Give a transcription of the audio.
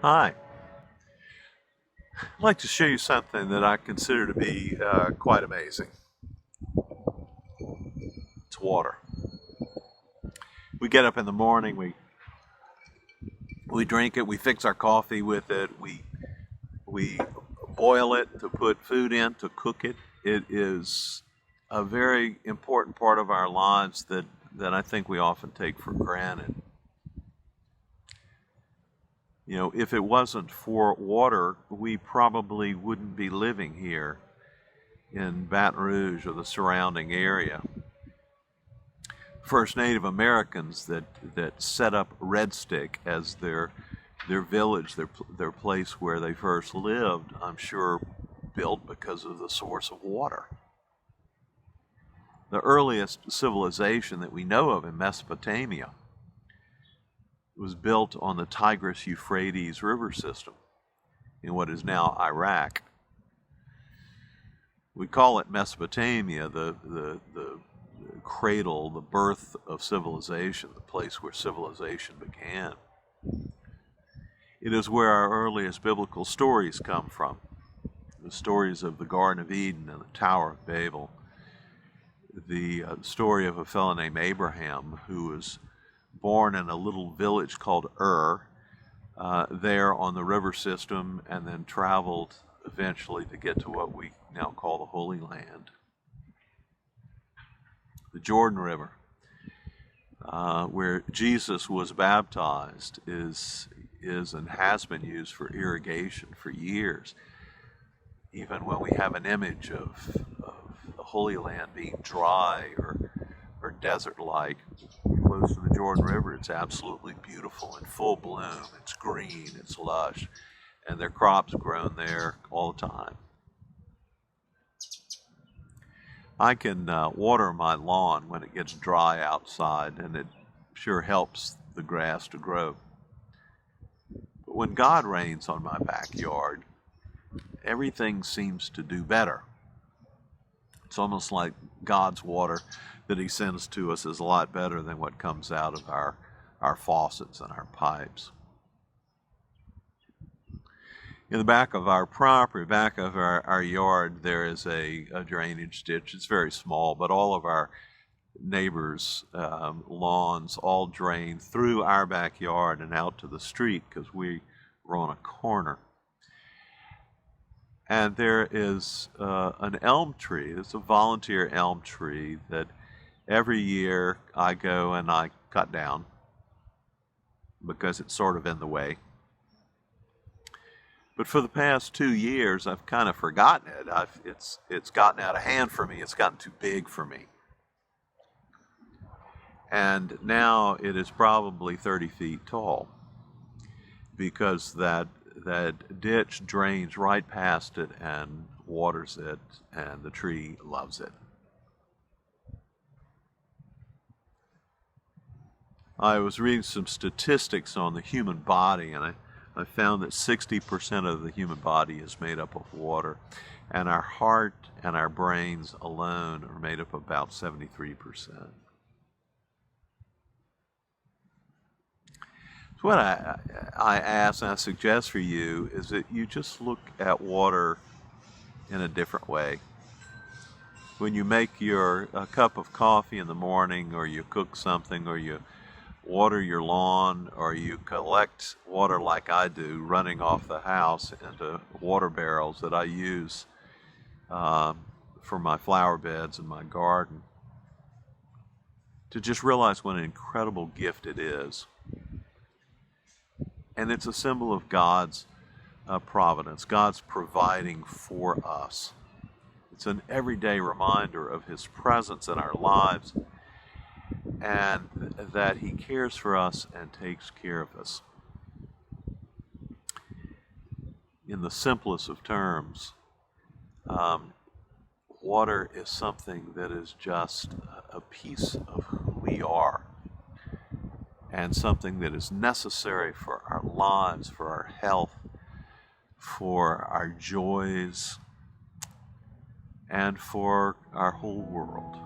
Hi, I'd like to show you something that I consider to be quite amazing. It's water. We get up in the morning, we drink it, we fix our coffee with it, we boil it to put food in, to cook it. It is a very important part of our lives that I think we often take for granted. You know, if it wasn't for water, we probably wouldn't be living here in Baton Rouge or the surrounding area. First Native Americans that set up Red Stick as their village, their place where they first lived, I'm sure built because of the source of water. The earliest civilization that we know of in Mesopotamia was built on the Tigris-Euphrates river system in what is now Iraq. We call it Mesopotamia, the cradle, the birth of civilization, the place where civilization began. It is where our earliest biblical stories come from. The stories of the Garden of Eden and the Tower of Babel. The story of a fellow named Abraham who was born in a little village called Ur, there on the river system, and then traveled eventually to get to what we now call the Holy Land. The Jordan River, where Jesus was baptized, is and has been used for irrigation for years. Even when we have an image of the Holy Land being dry or desert-like, close to the Jordan River, it's absolutely beautiful, in full bloom. It's green, it's lush, and their crops grown there all the time. I can water my lawn when it gets dry outside, and it sure helps the grass to grow. But when God rains on my backyard, everything seems to do better. It's almost like God's water that He sends to us is a lot better than what comes out of our faucets and our pipes. In the back of our property, back of our yard, there is a drainage ditch. It's very small, but all of our neighbors' lawns all drain through our backyard and out to the street because we're on a corner. And there is an elm tree. It's a volunteer elm tree that every year I go and I cut down because it's sort of in the way. But for the past 2 years, I've kind of forgotten it. It's gotten out of hand for me. It's gotten too big for me. And now it is probably 30 feet tall because that ditch drains right past it and waters it, and the tree loves it. I was reading some statistics on the human body, and I found that 60% of the human body is made up of water, and our heart and our brains alone are made up of about 73%. So what I ask and I suggest for you is that you just look at water in a different way. When you make your cup of coffee in the morning, or you cook something, or you water your lawn, or you collect water like I do, running off the house into water barrels that I use for my flower beds and my garden, to just realize what an incredible gift it is. And it's a symbol of God's providence, God's providing for us. It's an everyday reminder of His presence in our lives, and that He cares for us and takes care of us. In the simplest of terms, water is something that is just a piece of who we are, and something that is necessary for our lives, for our health, for our joys, and for our whole world.